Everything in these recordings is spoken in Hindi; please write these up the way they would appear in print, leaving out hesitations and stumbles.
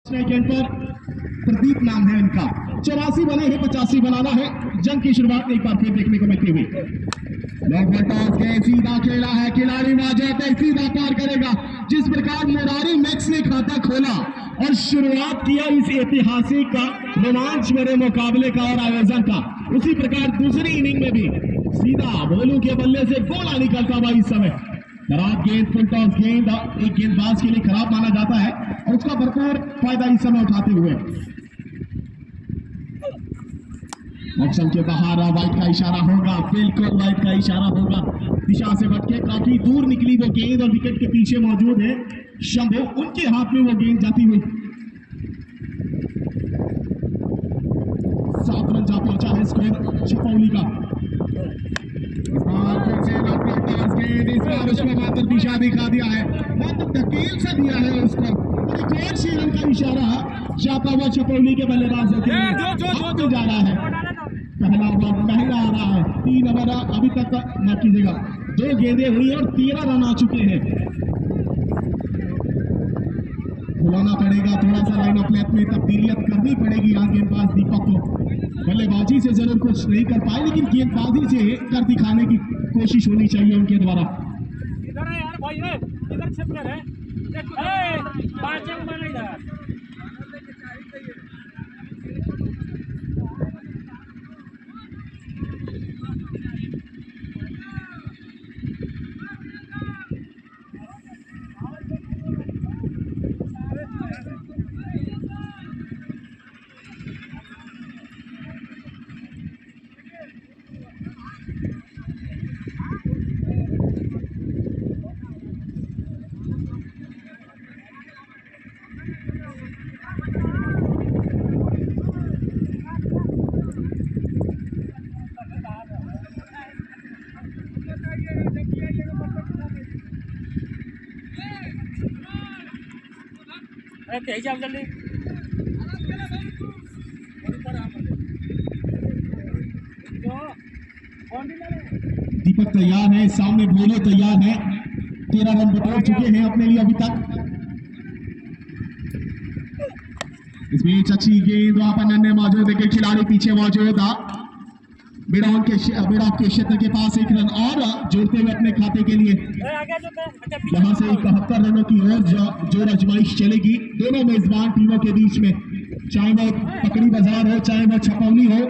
सेकंड पर प्रदीप नाम है इनका। 84 बने हैं, 85 बनाना है। जंग की शुरुआत एक बार फिर देखने को मिलती हुई। सीधा खेला है खिलाड़ी वाजद सीधा पार करेगा। जिस प्रकार मुरारी मैक्स ने खाता खोला और शुरुआत किया इस ऐतिहासिक रोमांच भरे मुकाबले का और आयोजन का, उसी प्रकार दूसरी इनिंग में भी सीधा बोलू के बल्ले से गोला निकलता हुआ इस समय। खराब गेंद, फुल टॉस गेंद एक गेंदबाज के लिए खराब माना जाता है और उसका भरपूर फायदा इस समय उठाते हुए ऑप्शन के बाहर वाइट का इशारा होगा, बिल्कुल वाइट का इशारा होगा। दिशा से भटके काफी दूर निकली वो गेंद और विकेट के पीछे मौजूद है शंभू, उनके हाथ में वो गेंद जाती हुई 7 रन जा पहुंचा है स्कोर छपौली का। मात्र दिशा दिखा दिया है, मात्र धकेल से दिया है उसको और एक और शीलन का इशारा जाता हुआ छपौली के बल्लेबाजों के लिए जा रहा है। पहला ओवर महंगा आ रहा है, 3 ओवर अभी तक माफ कीजिएगा 2 गेंदें हुई और 13 रन आ चुके हैं। बुलाना पड़ेगा, थोड़ा सा लाइन ऑफ लेंथ में तब्दीलियत करनी पड़ेगी यहाँ गेंदबाज दीपक को। बल्लेबाजी से जरूर कुछ नहीं कर पाए, लेकिन गेंदबाजी से कर दिखाने की कोशिश होनी चाहिए उनके द्वारा। इधर है यार भाई, इधर छिप है जल्दी। दीपक तैयार है, सामने भोले तैयार है, 13 रन बटोर चुके हैं अपने लिए अभी तक। इसमें अच्छी गेंद वहां पर नन्हे मौजूद है, खिलाड़ी पीछे मौजूद बिड़ौन के क्षेत्र के पास 1 रन और जोड़ते हुए अपने खाते के लिए यहां से 71 रनों की ओर जोर आजमाइश चलेगी दोनों मेजबान टीमों के बीच में, चाहे वो पकड़ी बाजार हो चाहे वो छपौली हो।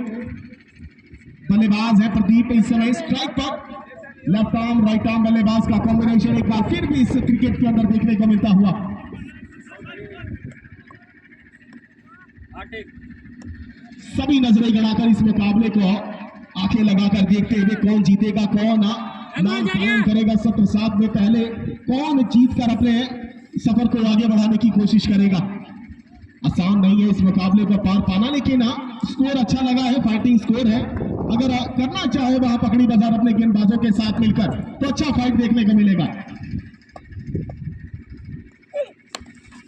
बल्लेबाज है प्रदीप इस समय स्ट्राइक पर, लेफ्ट आर्म राइट आर्म बल्लेबाज का कॉम्बिनेशन एक बार फिर भी इस क्रिकेट के अंदर देखने को मिलता हुआ। सभी नजरें गड़ाकर इस मुकाबले को आंखें लगाकर देखते हुए कौन जीतेगा कौन नाम कायम करेगा सत्र 7 में, पहले कौन जीतकर अपने सफर को आगे बढ़ाने की कोशिश करेगा। आसान नहीं है इस मुकाबले को पार पाना, लेकिन स्कोर अच्छा लगा है, फाइटिंग स्कोर है। अगर करना चाहे वहां पकड़ी बाजार अपने गेंदबाजों के साथ मिलकर तो अच्छा फाइट देखने को मिलेगा।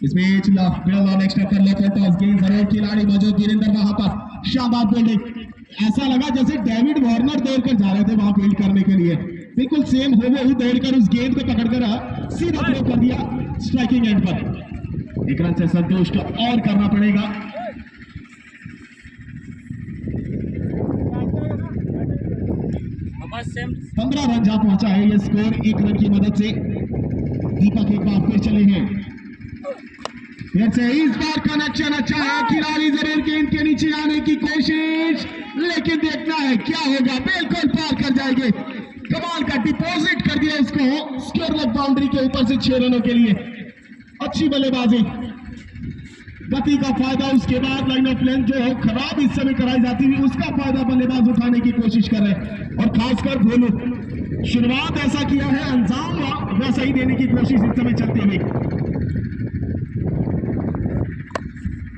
इसमें जरूर खिलाड़ी मौजूद वीरेंद्र वहां पर शानदार बोल्डिंग, ऐसा लगा जैसे डेविड वार्नर दौड़कर जा रहे थे वहां फील्ड करने के लिए, बिल्कुल सेम हो वो दौड़कर उस गेंद को पकड़कर सीधा थ्रो कर दिया स्ट्राइकिंग एंड पर। 1 रन से संतुष्ट और करना पड़ेगा। बस 15 रन जा पहुंचा है ये स्कोर 1 रन की मदद से। दीपक एक बार फिर चले हैं, फिर से इस बार कनेक्शन अच्छा है, खिलाड़ी जरूर गेंद के नीचे आने की कोशिश, लेकिन देखना है क्या होगा। बिल्कुल पार कर जाएंगे, कमाल का डिपॉजिट कर दिया इसको स्क्वायर लेग बाउंड्री के ऊपर से 6 रनों के लिए। अच्छी बल्लेबाजी, गति का फायदा, उसके बाद लाइन ऑफ लेंथ जो खराब इस समय कराई जाती हुई उसका फायदा बल्लेबाज उठाने की कोशिश कर रहे हैं। और खासकर भोलू शुरुआत ऐसा किया है, अंजाम वैसा ही देने की कोशिश इस समय चलती हुई।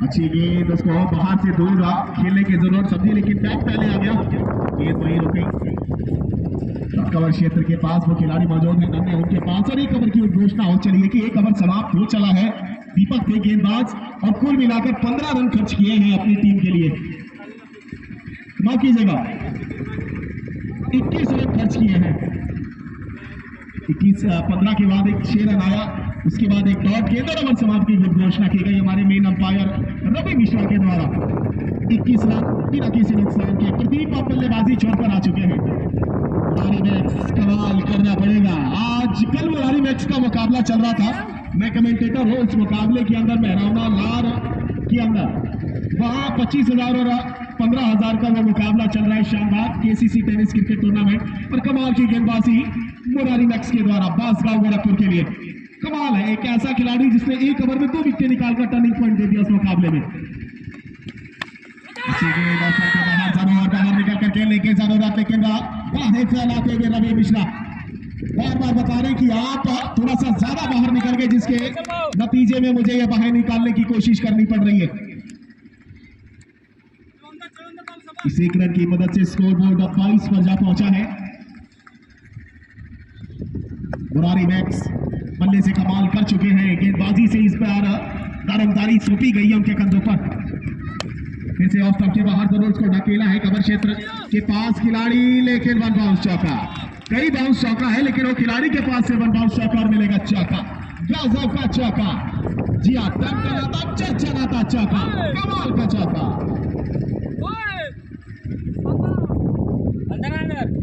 अच्छी गेंद, उसको बाहर से दूर खेलने की जरूरत समझी, लेकिन बैट पहले आ गया, गेंद वहीं रुकी। कवर क्षेत्र के पास वो खिलाड़ी मौजूद है नन्हे उनके पास, और 1 ओवर की घोषणा हो चली है कि 1 ओवर समाप्त हो चला है। दीपक थे गेंदबाज और कुल मिलाकर 15 रन खर्च किए हैं अपनी टीम के लिए। माफ कीजिएगा 21 रन खर्च किए हैं। 15 के बाद एक 6 रन आया, उसके बाद एक डॉट के 2 ओवर समाप्ति की घोषणा की गई हमारे मेन अंपायर रवि मिश्रा के द्वारा। 21 रन बिना किसी नुकसान के। प्रदीप आप बल्लेबाजी छोड़ पर आ चुके हैं। मुरारी मैक्स कमाल करना पड़ेगा आज। कल मुरारी मैक्स का मुकाबला चल रहा था, मैं कमेंटेटर हूँ। उस मुकाबले के अंदर मेहराना लार के अंदर वहां 25,000 और 15,000 का वो मुकाबला चल रहा है। शानदार केसीसी टेनिस क्रिकेट टूर्नामेंट और कमाल की गेंदबाजी मुरारी मैक्स के द्वारा बांसगांव गोरखपुर के लिए। कमाल है, एक ऐसा खिलाड़ी जिसने 1 ओवर में 2 विकेट निकालकर टर्निंग पॉइंट दे दिया उस मुकाबले में। बाहर निकल कर खेलने की जरूरत, लेकिन बाहर फैलाते हुए रवि मिश्रा बार बार बता रहे कि आप थोड़ा सा ज्यादा बाहर निकल गए, जिसके नतीजे में मुझे यह बाहर निकालने की कोशिश करनी पड़ रही है। इस 1 रन की मदद से स्कोर बोर्ड 22 पर जा पहुंचा है। मुरारी मैक्स बल्ले से कमाल कर चुके हैं। गेंदबाजी से इस बार दारोमदारी सौंपी गई है उनके कंधों पर। फिर से ऑफ स्टंप के बाहर जरूर उसको ढकेला है कवर क्षेत्र के पास खिलाड़ी, लेकिन 1 बाउंस चौका। कई बाउंस चौका है, लेकिन वो खिलाड़ी के पास से 1 बाउंस चौका और मिलेगा चौका। गजब का चौका, जी हाँ, टंकनाता चरचराता चौका, कमाल का चौका। अंदर अंदर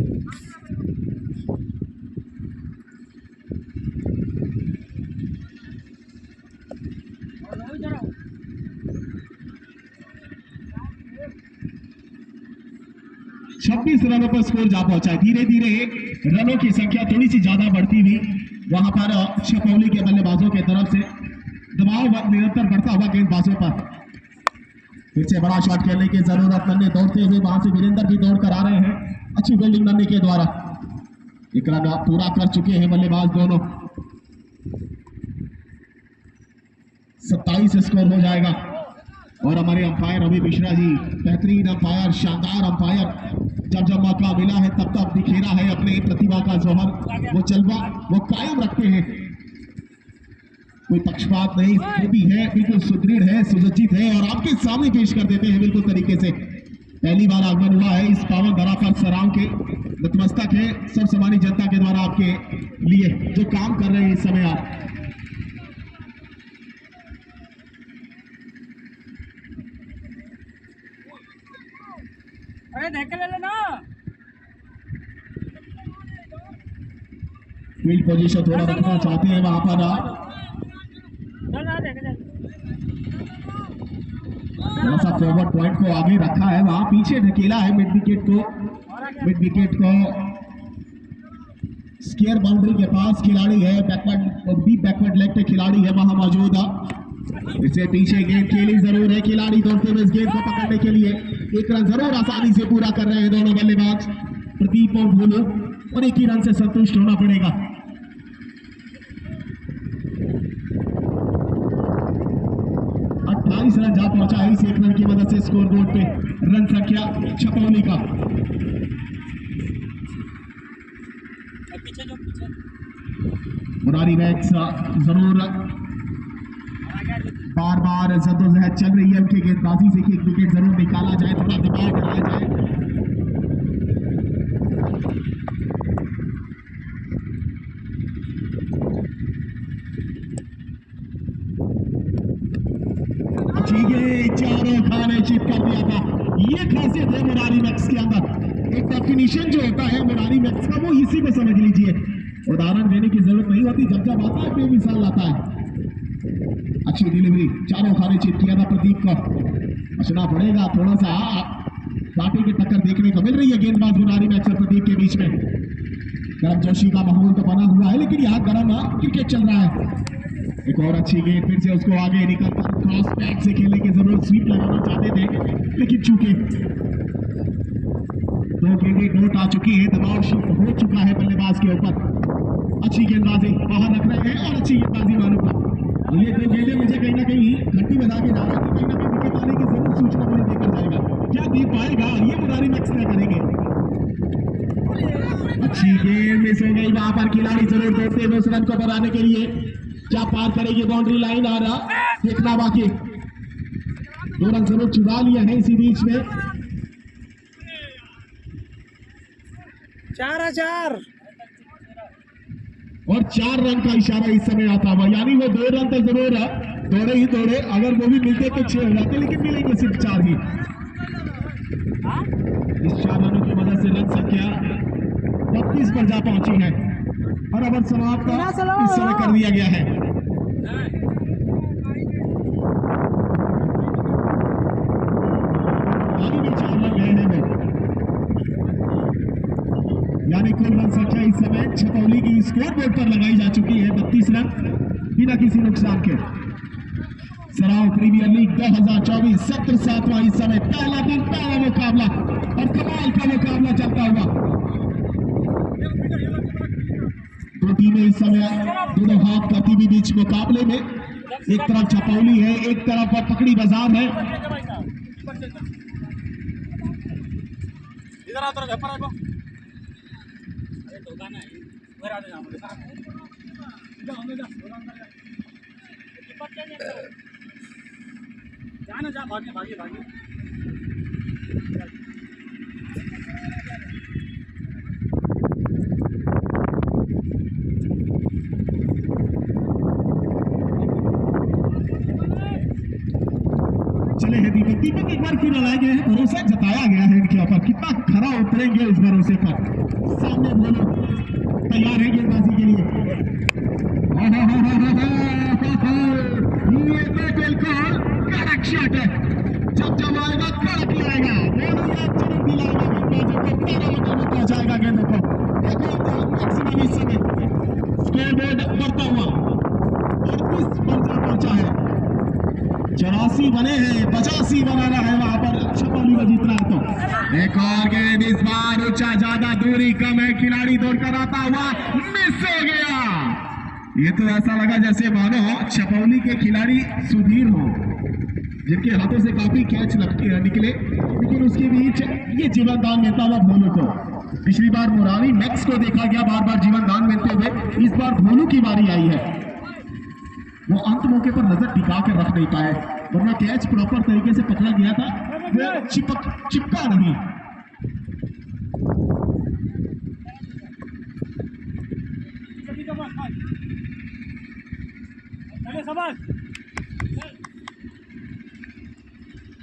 26 रनों पर स्कोर जा पहुंचा है। धीरे धीरे रनों की संख्या थोड़ी सी ज्यादा बढ़ती हुई वहां पर छपौली के बल्लेबाजों की तरफ से दबाव निरंतर बढ़ता हुआ गेंदबाजों पर। फिर से बड़ा शॉट खेलने की जरूरत, नन्हे दौड़ते हुए वहां से वीरेंद्र भी दौड़ कर आ रहे हैं। अच्छी फील्डिंग नन्हे के द्वारा। 1 रन पूरा कर चुके हैं बल्लेबाज दोनों। 27 स्कोर हो जाएगा। और हमारे अंपायर रवि मिश्रा जी बेहतरीन अंपायर, शानदार अंपायर। जब जब मौका मिला है तब तब दिखेरा है अपने प्रतिभा का जौहर, वो जलवा वो कायम रखते हैं। कोई पक्षपात नहीं, वो भी है बिल्कुल सुदृढ़ है, सुसज्जित है और आपके सामने पेश कर देते हैं बिल्कुल तरीके से। पहली बार आगमन हुआ है इस पावन धरा पर सराम के। नतमस्तक है सब समानी जनता के द्वारा आपके लिए जो काम कर रहे हैं इस समय आप। अरे देख ले लेना फील्ड पोजीशन थोड़ा बदलना चाहते हैं वहां पर। चल ना देख ले थोड़ा सा फॉरवर्ड पॉइंट को आगे रखा है, वहां पीछे ढकेला है मिड विकेट को। मिड विकेट को स्क्वायर बाउंड्री के पास खिलाड़ी है, बैकवर्ड डीप बैकवर्ड लेग पे खिलाड़ी है वहां मौजूद। इससे पीछे गेंद खेली जरूर है, खिलाड़ी दौड़ते हुए इस गेंद को पकड़ने के लिए 1 रन जरूर आसानी से पूरा कर रहे हैं दोनों बल्लेबाज प्रदीप और भोलू, और 1 ही रन से संतुष्ट होना पड़ेगा। 28 रन जा पहुंचा है इस 1 रन की मदद से स्कोर बोर्ड पे। रन संख्या छपौली का। पीछे जो पीछे मुरारी मैक्स जरूर बार बार जद्दोजहद चल रही है उनकी गेंदबाजी से कि 1 विकेट जरूर निकाला जाए, थोड़ा दबाव बनाया जाए। ठीक है, चारों खाने चित कर दिया था। ये खासियत है मुरारी मैक्स के अंदर। एक डेफिनेशन जो होता है मुरारी मैक्स का, वो इसी को समझ लीजिए। उदाहरण देने की जरूरत नहीं होती, जब जब आता है बेमिसाल आता है। अच्छी डिलीवरी, चारों खाने चित किया था प्रदीप को। बचना पड़ेगा, थोड़ा सा कांटे की टक्कर देखने को मिल रही है गेंदबाज मुरारी मैक्स और प्रदीप के बीच में। गर्म जोशी का माहौल तो बना हुआ है, लेकिन यहाँ गर्म क्रिकेट चल रहा है। एक और अच्छी गेंद, फिर से उसको आगे निकलकर क्रॉस बैक से खेलने की जरूरत, स्वीप लगाना चाहते थे लेकिन चूके 2 गेंदें डोट आ चुकी है, दबाव शिफ्ट हो चुका है बल्लेबाज के ऊपर। अच्छी गेंदबाजी बाहर रख रहे हैं और अच्छी गेंदबाजी मालूम का। और ये 2 गेंदें मुझे कहीं ना कहीं घंटी बजा के जा रहा है, कहीं ना कहीं विकेट आने की जरूर सूचना मुझे देकर जाएगा। क्या दे पाएगा ये मुरारी मैक्स तय करेंगे। अच्छी गेंद मिस हो गई, वहां पर खिलाड़ी जरूर दौड़ते हुए उस रन को बनाने के लिए क्या पार करेगी बाउंड्री लाइन, आ रहा देखना बाकी। 2 रन जरूर चुरा लिया है इसी बीच में। 4-4 और 4 रन का इशारा इस समय आता हुआ, यानी वो 2 रन तो जरूर दौड़े ही दौड़े, अगर वो भी मिलते तो 6 हो जाते, लेकिन मिलेंगे सिर्फ 4 ही। हाँ इस 4 रनों की मदद से रन संख्या 32 पर जा पहुंची है और ओवर समाप्त इस समय कर दिया गया है। अभी भी 4 रन गए हैं, यानी कुल रन संख्या इस समय छपौली की स्कोर बोर्ड पर लगाई जा चुकी है 32 रन बिना किसी नुकसान के। सराव प्रीमियर लीग 2024 सत्र 7वां इस समय पहला दिन, पहला मुकाबला और कमाल का मुकाबला चलता हुआ। दो टीमें इस समय दोनों हाथ करती हुई बीच मुकाबले में, एक तरफ छपौली है, एक तरफ पकड़ी बाजार है। इधर आ थोड़ा झपरा है अरे धोखा ना है उधर आ जा मुझे जा ना जा भागे भागे भागे चले हैं दीपक, दीपक एक बार फिर लाए गए हैं, भरोसा जताया गया है इनके ऊपर, कितना खरा उतरेंगे इस भरोसे पर। सामने बोलो तैयार है गेंदबाजी के लिए। ये तो बिल्कुल कड़क शॉट है, जब आएगा कड़क लाएगा, बोलो याद जरूर दिलाएगा गेंदबाजों को, 13 रनों में पहुंचाएगा गेंदों को। देखो मैक्सिमम इस समय स्कोर बोर्ड बढ़ता हुआ 38 पर जा पहुंचा है, 84 बने हैं, 85 बनाना है वहां पर छपौली को जीतना है। तो एक और गेंद, इस बार ऊंचा, ज्यादा दूरी कम है, खिलाड़ी दौड़कर आता हुआ मिस हो गया। ये तो ऐसा लगा जैसे मानो छपौली के खिलाड़ी सुधीर हो, जिनके हाथों से काफी कैच निकले, लेकिन उसके बीच ये जीवन दान देता हुआ भोलू को। पिछली बार मुरारी मैक्स को देखा गया बार बार जीवन दान देते हुए, इस बार भोलू की बारी आई है। वो अंत मौके पर नजर टिका कर रख नहीं पाए, वरना कैच प्रॉपर तरीके से पकड़ा गया था, वो चिपका नहीं।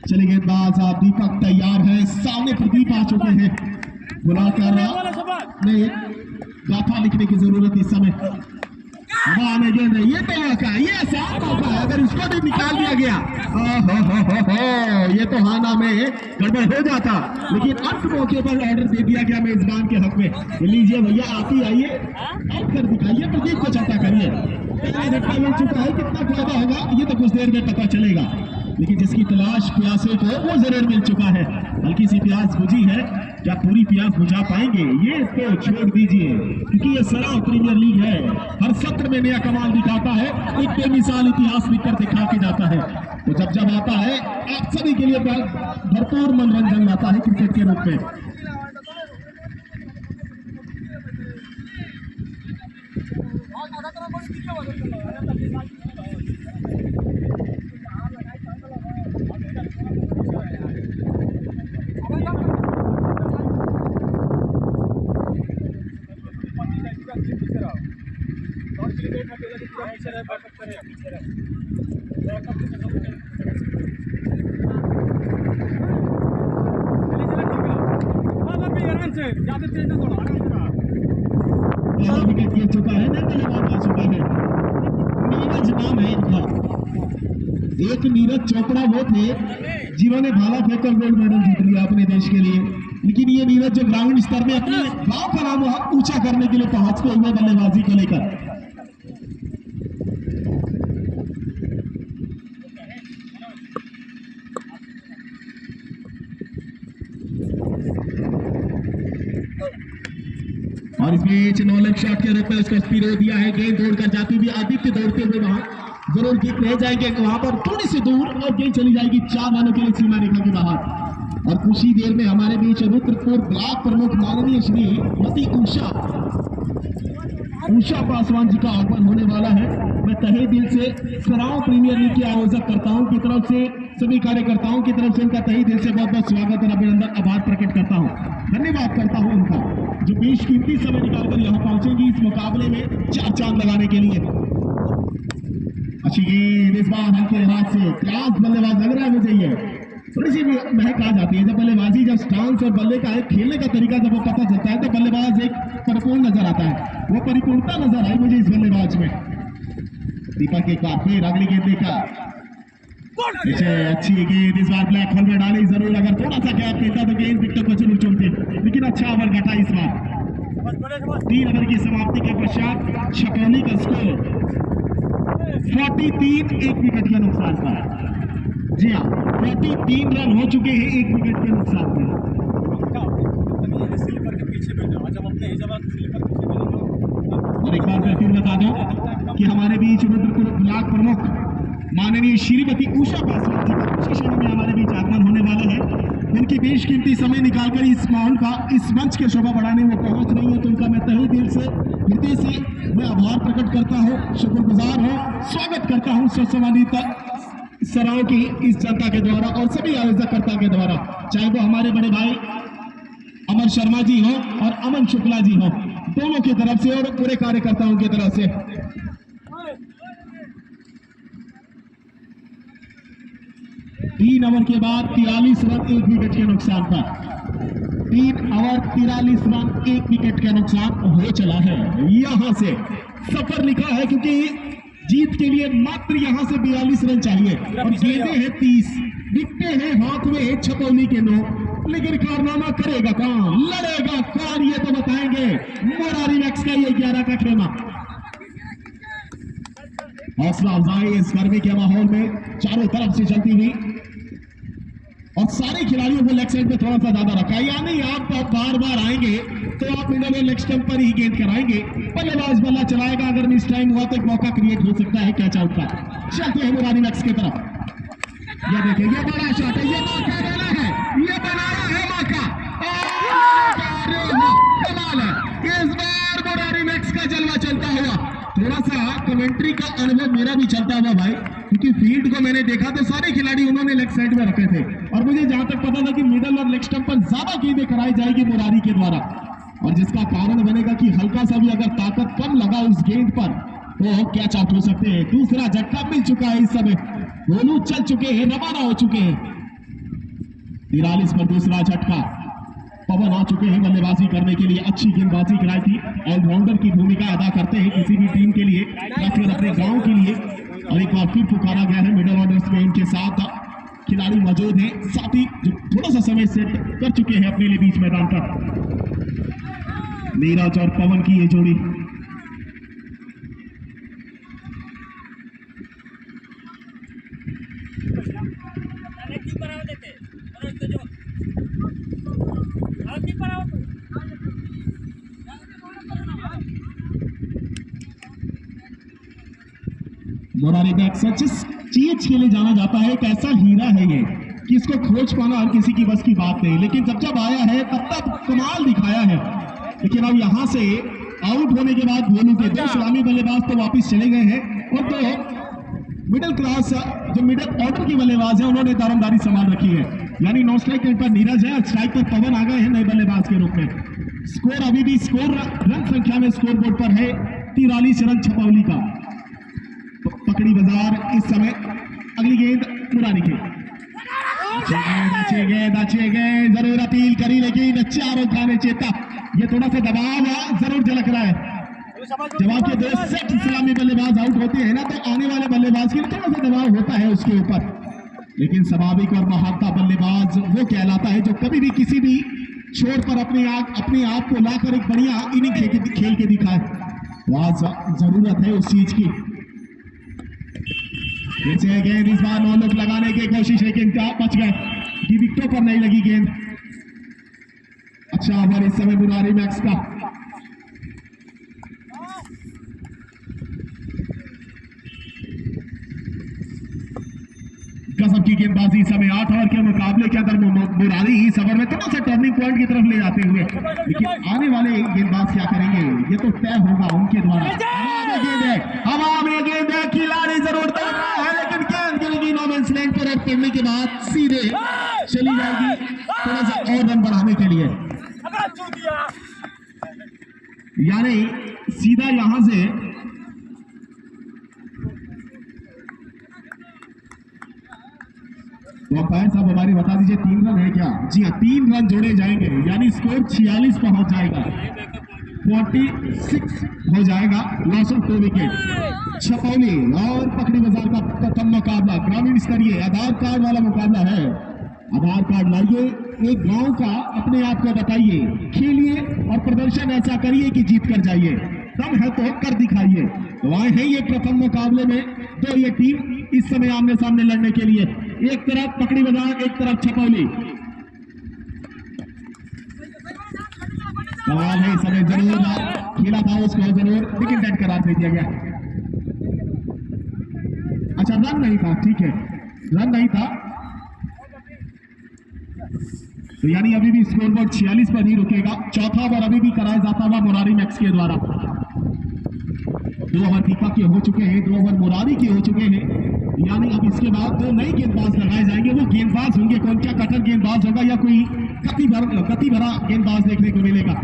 चले गेंदबाज आप दीपक तैयार है, सामने प्रदीप आ चुके हैं, बुलाकर नहीं गाथा लिखने की जरूरत इस समय। ये तो मौका, ये आसान मौका है, अगर इसको भी निकाल दिया गया ये तो हाना में गड़बड़ हो जाता, लेकिन अंत मौके पर ऑर्डर दे दिया गया मेजबान के हक में। लीजिए भैया, आती आइए, आउट कर दिखाइए, प्रदीप को चर्चा करिए। धक्का मिल चुका है, कितना फायदा होगा ये तो कुछ देर में पता चलेगा, लेकिन जिसकी तलाश प्यासे को वो जरूर मिल चुका है। हल्की सी प्यास बुझी है, क्या पूरी प्यास बुझा पाएंगे ये तो छोड़ दीजिए, क्योंकि ये सराव प्रीमियर लीग है, हर सत्र में नया कमाल दिखाता है, एक बेमिसाल इतिहास लिखकर दिखा के जाता है। तो जब आता है आप सभी के लिए भरपूर मनोरंजन लाता है क्रिकेट के रूप में। विकेट गिर चुका है, बल्लेबाज आ चुके हैं, नीरज नाम है इनका। एक नीरज चोपड़ा वो थे जिन्होंने भाला फेंककर गोल्ड मेडल जीत लिया अपने देश के लिए, लेकिन ये नीरज जो ग्राउंड स्तर में अपने गांव का नाम ऊंचा करने के लिए पहुंचते हुए बल्लेबाजी को लेकर। और इस बीच नो लेग शॉट के रूप में उसको स्पीड दिया है, गेंद दौड़कर जाती हुई आदित्य दौड़ते हुए वहां जरूर किक रह जाएंगे वहां पर थोड़ी सी दूर, और गेंद चली जाएगी 4 रनों के लिए सीमा रेखा के बाहर। और कुछ ही देर में हमारे बीच रुद्रपुर ब्लॉक प्रमुख माननीय श्री मती उषा पासवान जी का आगमन होने वाला है। मैं तहे दिल से सराव प्रीमियर लीग के आयोजक करताओं की तरफ से सभी कार्यकर्ताओं की तरफ से उनका तहे दिल से बहुत बहुत स्वागत और अभिनंदन आभार प्रकट करता हूं, धन्यवाद करता हूं उनका, जो बेशकीमती समय निकालकर यहाँ पहुंचेंगी इस मुकाबले में चार चांद लगाने के लिए। अच्छी गेंद इस बार हल्के हाथ से, क्लास बल्लेबाज लग रहा है मुझे ये, थोड़ी सी महक आ जाती है जब बल्लेबाजी, जब स्टांस और बल्ले का एक खेलने का तरीका जब वो पता चलता है तो बल्लेबाज एक परिपूर्ण नजर आता है, वो परिपूर्णता नजर आई मुझे इस बल्लेबाज में। दीपक एक बार फिर अगली गेंद लेकर, अच्छी गेंद इस बार ब्लैक होल में डाली, जरूर अगर थोड़ा सा गैप मिलता तो गेंद विकेट को जरूर चुनते, लेकिन अच्छा ओवर घटा इस बार। 3 ओवर की समाप्ति के पश्चात छपौली का स्कोर 43, 1 विकेट के नुकसान पर। जी हाँ, 43 रन हो चुके हैं 1 विकेट के नुकसान पर। और एक बार मैं फिर बता दूं कि हमारे बीच रुद्रपुर ब्लॉक प्रमुख माननीय श्रीमती उषा पासवान जी कुछ ही क्षणों में हमारे बीच आगमन होने वाला है। उनकी बेशकीमती समय निकालकर इस माहौल का, इस मंच के शोभा बढ़ाने वो पहुंच रही है, तो उनका मैं तहे दिल से, हृदय से मैं आभार प्रकट करता हूं, शुक्रगुजार हूं, स्वागत करता हूं सम्मानित सराओं की इस जनता के द्वारा और सभी आयोजककर्ता के द्वारा, चाहे वो हमारे बड़े भाई अमर शर्मा जी हो और अमन शुक्ला जी हो, दोनों की तरफ से और पूरे कार्यकर्ताओं की तरफ से। 3 ओवर के बाद 43 रन 1 विकेट के नुकसान पर। 3 ओवर 43 रन 1 विकेट का नुकसान हो चला है। यहां से सफर लिखा है क्योंकि जीत के लिए मात्र यहां से 42 रन चाहिए और गेंदें हैं 30, विकेटें हैं हाथ में छपौली के 9, लेकिन कारनामा करेगा कौन, लड़ेगा कौन, ये तो बताएंगे मोरारी मैक्स का ये 11 का खेमा। हौसला अफजाई इस गर्मी के माहौल में चारों तरफ से चलती हुई और सारे खिलाड़ियों को लेग साइड पे थोड़ा सा ज्यादा रखा, यानी आप बार बार आएंगे तो आप मिडल और लेग स्टंप पर ही गेंद कराएंगे, बल्लेबाज बल्ला चलाएगा, अगर मिस टाइम हुआ तो एक मौका क्रिएट हो सकता है कैच आउट का। चलते हैं मुरारी मैक्स की तरफ, ये देखिए ये बड़ा शॉट है, ये मौका देना है, ये बनाना है मौका, कमाल है इस बार मुरारी मैक्स का जलवा चलता हुआ। थोड़ा सा कमेंट्री का अनुभव मेरा भी चलता हुआ भाई, क्योंकि फील्ड को मैंने देखा तो सारे खिलाड़ी उन्होंने लेग साइड में रखे थे और मुझे जहां तक पता था कि मिडल और लेग स्टंप पर ज्यादा गेंदें कराई जाएगी मुरारी के द्वारा, और जिसका कारण बनेगा कि हल्का सा भी अगर ताकत कम लगा उस गेंद पर तो कैच आउट हो सकते हैं। दूसरा झटका मिल चुका है इस समय, दोनों चल चुके हैं, रवाना हो चुके हैं। 43 पर दूसरा झटका, पवन आ चुके हैं बल्लेबाजी करने के लिए, अच्छी गेंदबाजी कराई थी, ऑलराउंडर की भूमिका अदा करते हैं किसी भी टीम के लिए या फिर अपने गांव के लिए। और एक बार फिर पुकारा गया है मिडल ऑर्डर में, इनके साथ खिलाड़ी मौजूद हैं, साथ ही जो थोड़ा सा समय सेट कर चुके हैं अपने लिए बीच मैदान पर। नीरज और पवन की ये जोड़ी मोरारी बैक सच चीज के लिए जाना जाता है, एक ऐसा हीरा है ये कि इसको खोज पाना हर किसी की बस की बात नहीं, लेकिन जब आया है तब कमाल दिखाया है। लेकिन अब यहां से आउट होने के बाद भोलू के 2 सलामी बल्लेबाज तो वापस चले गए हैं और तो मिडिल क्लास जो मिडिल ऑर्डर की बल्लेबाज है उन्होंने दारोमदारी संभाल रखी है, यानी नॉन स्ट्राइक रेट पर नीरज है, स्ट्राइक पर पवन आ गए हैं नए बल्लेबाज के रूप में। स्कोर अभी भी रन संख्या में स्कोर बोर्ड पर है 43 रन छपौली का। पकड़ी बाजार इस समय, अगली गेंद मुरारी की, अच्छी गेंद जरूर अपील करी लेकिन चारों खाने चेता, ये थोड़ा सा दबाव जरूर झलक रहा है। जब आपके 2 सेट सलामी बल्लेबाज आउट होते हैं ना तो आने वाले बल्लेबाज के लिए थोड़ा सा दबाव होता है उसके ऊपर, लेकिन स्वाभाविक और महारता बल्लेबाज वो कहलाता है जो कभी भी किसी भी छोर पर अपने आप को लाकर एक बढ़िया इनिंग खेल के दिखाए। वहां जरूरत है उस चीज की। गेंद इस बार 9 लोग लगाने की कोशिश, लेकिन क्या बच गए कि विकेटों पर नहीं लगी गेंद। अच्छा ओवर इस समय मुरारी मैक्स का, गजब की गेंदबाजी इस समय 8 ओवर के मुकाबले के अंदर मुरारी ही इस ओवर में थोड़ा सा टर्निंग पॉइंट की तरफ ले जाते हुए, लेकिन आने वाले गेंदबाज क्या करेंगे ये तो तय होगा उनके द्वारा। हवा में गेंद है, खिलाड़ी जरूर तैर रहा है लेकिन गेंद गिरेगी नो मैंस लैंड पर, विकेट पड़ने के बाद सीधे चली जाएगी थोड़ा सा और रन बढ़ाने के लिए, यानी सीधा यहां से तो अंपायर साहब हमारी बता दीजिए 3 रन है क्या? जी हाँ, 3 रन जोड़े जाएंगे, यानी स्कोर 46 पहुंच जाएगा, 46 हो जाएगा, लॉस ऑफ 2 विकेट। छपौली और पकड़ी बाजार का प्रथम मुकाबला ग्रामीण स्तरीय आधार कार्ड वाला मुकाबला है। आधार कार्ड लाइए, एक गांव का अपने आप को बताइए, खेलिए और प्रदर्शन ऐसा करिए कि जीत कर जाइए, दम है तो कर दिखाइए। तो आए हैं ये प्रथम मुकाबले में दो ये टीम इस समय आमने सामने लड़ने के लिए, एक तरफ पकड़ी बाजार, एक तरफ छपौली। सवाल है, समय जरूर खेला था उसको, जरूर विकेट डेड करार दे दिया गया। अच्छा, रन नहीं था, ठीक है, रन नहीं था, तो यानी अभी भी स्कोरबोर्ड 46 पर ही रुकेगा। चौथा ओवर अभी भी कराया जाता हुआ मुरारी मैक्स के द्वारा। 2 ओवर दीपक के हो चुके हैं, 2 ओवर मुरारी के हो चुके हैं, यानी अब इसके बाद 2 नए गेंदबाज लगाए जाएंगे। वो गेंदबाज होंगे कौन? क्या कटर गेंदबाज होगा या कोई गति भरा गेंदबाज देखने को मिलेगा?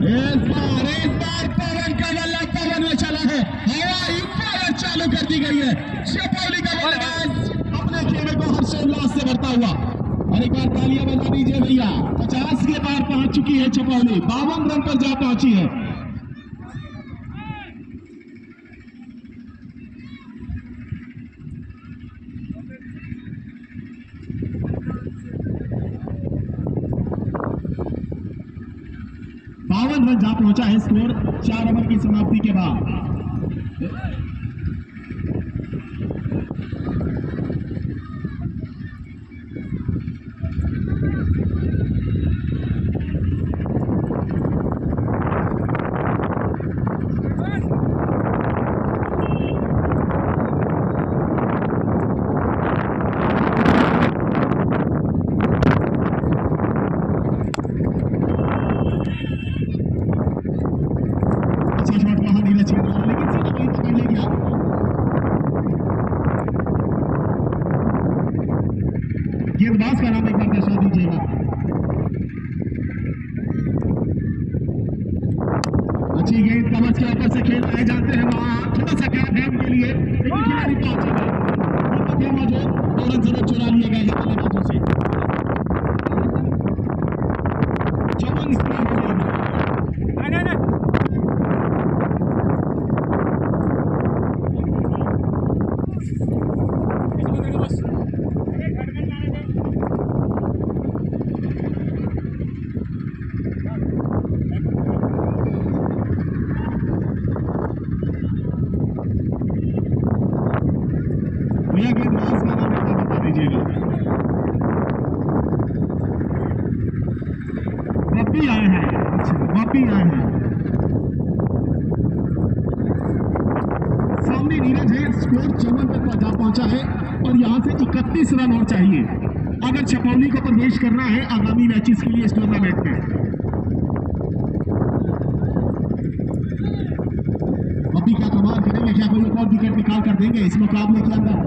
इस बार पवन का बल्ला पवन में चला है, हवाई पावर चालू कर दी गई है। छपौली का बल्लेबाज अपने खेमे को हर्षोल्लास से भरता हुआ, और एक बार तालियां बजा दीजिए भैया। 50 के पार पहुंच चुकी है छपौली, 52 रन पर जा पहुंची है। रन जा पहुंचा है स्कोर 4 ओवर की समाप्ति के बाद। गेंदबाज का नाम एक बार दर्शा दीजिएगा। अच्छी गेंद कवच के ऊपर से खेल रहे जाते हैं, वहां थोड़ा सा गैप है उनके लिए, लेकिन खिलाड़ी पहुंचे मौजूद 2 रन जरूर चुरा लिए गए हैं बल्लेबाजों से। 54 स्कोर हो गया। वपी आए हैं, वपी आए हैं। सामने नीरज है, स्कोर 54 तक जा पहुंचा है और यहां से 31 रन और चाहिए अगर छपौली को प्रवेश करना है आगामी मैचेस के लिए इस टूर्नामेंट में। वपी क्या कमाल करेंगे, क्या कोई और विकेट निकाल कर देंगे इस मुकाबले के अंदर?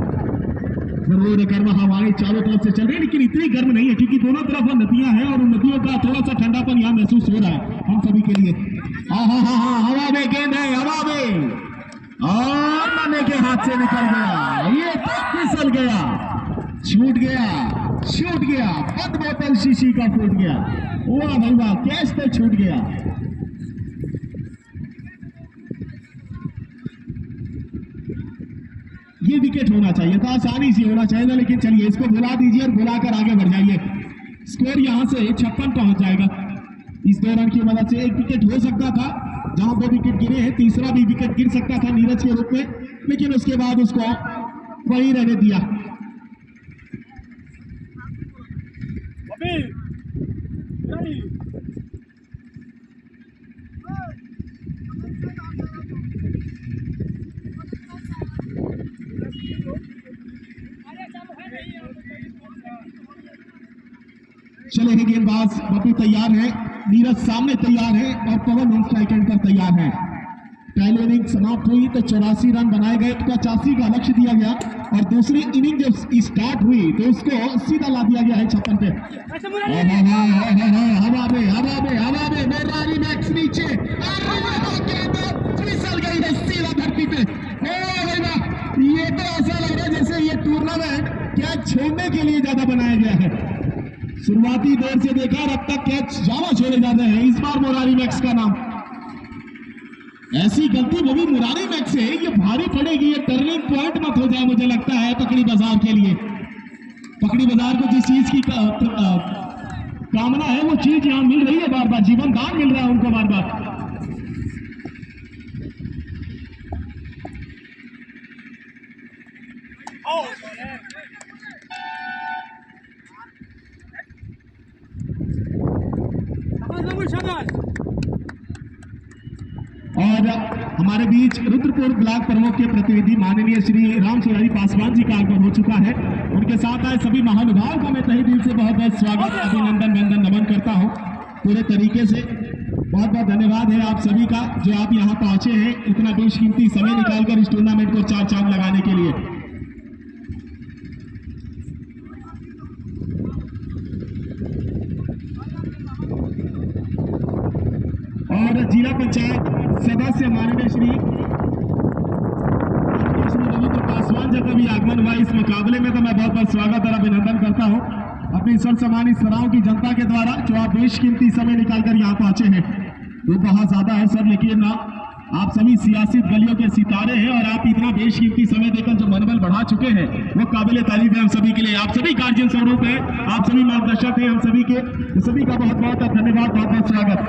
जरूर गर्म हवाएं चारों तरफ से चल रही है, लेकिन इतनी गर्म नहीं है क्योंकि दोनों तरफ नदियां हैं और उन नदियों का थोड़ा सा ठंडापन यहाँ महसूस हो रहा है हम सभी के लिए। हवा में गेंद है, हवा में, और मने के हाथ से निकल गया, ये फिसल गया, छूट गया, बंद बोतल शीशी का फूट गया। वाह भाई वाह, कैच तो छूट गया। ये विकेट होना चाहिए था, आसानी से होना चाहिए था, लेकिन चलिए इसको भुला दीजिए और भुलाकर आगे बढ़ जाइए। स्कोर यहां से 56 पहुंच जाएगा। इस 2 रन की मदद से 1 विकेट हो सकता था, जहां 2 विकेट गिरे हैं, तीसरा भी विकेट गिर सकता था नीरज के रूप में, लेकिन उसके बाद उसको वहीं रहने दिया। चले हैं गेंदबाज, बपू तैयार है, नीरज सामने तैयार है और पवन स्ट्राइक एंड पर तैयार है। पहली इनिंग समाप्त हुई तो 84 रन बनाए गए, 85 का लक्ष्य दिया गया और दूसरी इनिंग जब स्टार्ट हुई तो उसको सीधा ला दिया गया है 56 पे। हवा में मुरारी मैक्स नीचे फिसल गई है सीधा धरती पे। ये तो ऐसा लग रहा है जैसे ये टूर्नामेंट कैच छोड़ने के लिए ज्यादा बनाया गया है। शुरुआती दौर से देखा और अब तक कैच ज्यादा छोड़े जाते हैं। इस बार मुरारी मैक्स का नाम, ऐसी गलती वो भी मुरारी मैक्स से ये भारी पड़ेगी, ये टर्निंग पॉइंट मत हो जाए मुझे लगता है पकड़ी बाजार के लिए। पकड़ी बाजार को जिस चीज की कामना है वो चीज यहाँ मिल रही है, बार बार जीवन दान मिल रहा है उनको बार बार। और हमारे बीच रुद्रपुर ब्लॉक प्रमुख के प्रतिनिधि माननीय श्री राम सुरारी पासवान जी का आगमन हो चुका है। उनके साथ आए सभी महानुभाव का मैं तहे दिल से बहुत बहुत स्वागत, अभिनंदन वंदन नमन करता हूं पूरे तरीके से। बहुत बहुत धन्यवाद है आप सभी का जो आप यहां पहुंचे हैं इतना बेशकीमती समय निकालकर इस टूर्नामेंट को चार चांद लगाने के लिए। और जिला पंचायत सदस्य माननीय श्री रविंद्र पासवान जी का भी आगमन हुआ इस मुकाबले में, तो मैं बहुत बहुत स्वागत और अभिनंदन करता हूं अपनी सर्वसम्मानित सराओं की जनता के द्वारा जो आप बेशकीमती समय निकालकर यहाँ पहुंचे हैं। वो बहुत ज्यादा है सर, लेकिन आप सभी सियासी गलियों के सितारे हैं और आप इतना बेशकीमती समय देकर जो मनोबल बढ़ा चुके हैं वो काबिल तारीफ है हम सभी के लिए। आप सभी गार्जियन स्वरूप है, आप सभी मार्गदर्शक हैं हम सभी के, तो सभी का बहुत बहुत धन्यवाद, बहुत बहुत स्वागत।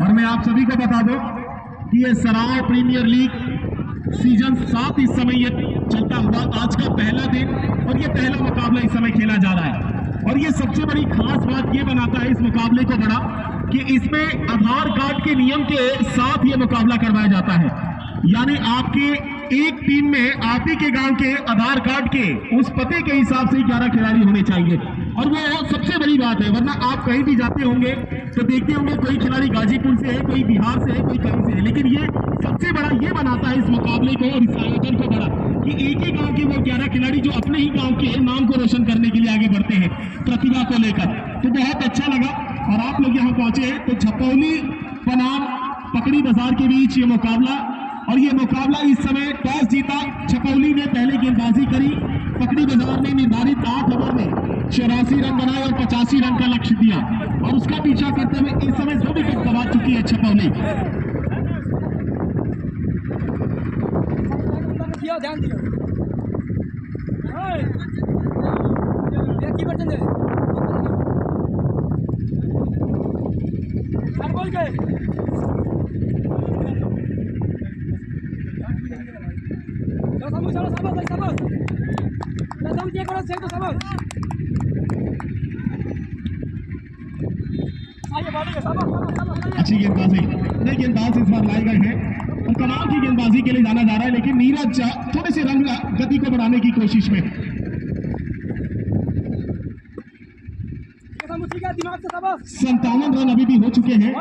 और मैं आप सभी को बता दूं कि ये सराय प्रीमियर लीग सीजन 7 इस समय ये चलता हुआ आज का पहला दिन और ये पहला मुकाबला इस समय खेला जा रहा है। और ये सबसे बड़ी खास बात ये बनाता है इस मुकाबले को बड़ा कि इसमें आधार कार्ड के नियम के साथ ये मुकाबला करवाया जाता है। यानी आपके एक टीम में आप ही के गांव के आधार कार्ड के उस पते के हिसाब से 11 खिलाड़ी होने चाहिए और वो सबसे बड़ी बात है। वरना आप कहीं भी जाते होंगे तो देखते होंगे कोई खिलाड़ी गाजीपुर से है, कोई बिहार से है, कोई कहीं से है, लेकिन ये सबसे बड़ा ये बनाता है इस मुकाबले को और इस आयोजन को बड़ा कि एक ही गांव के वो 11 खिलाड़ी जो अपने ही गांव के नाम को रोशन करने के लिए आगे बढ़ते हैं प्रतिभा को लेकर। तो बहुत अच्छा लगा और आप लोग यहाँ पहुंचे हैं तो छपौली बनाम पकड़ी बाजार के बीच ये मुकाबला, और ये मुकाबला इस समय टॉस जीता छपौली ने पहले गेंदबाजी करी, पकड़ी बाजार ने निर्धारित 8 ओवर में 84 रन बनाए और 85 रन का लक्ष्य दिया और उसका पीछा करते हुए इस समय 2 विकेट गंवा चुकी है छपौली। ध्यान दियो की बटन दे बोल गए अच्छी गेंदबाजी, नए गेंदबाज इस बार लाए गए हैं और कमाल की गेंदबाजी के लिए जाना जा रहा है, लेकिन नीरज थोड़े से रन गति को बढ़ाने की कोशिश में। दिमाग से 57 रन अभी भी हो चुके हैं।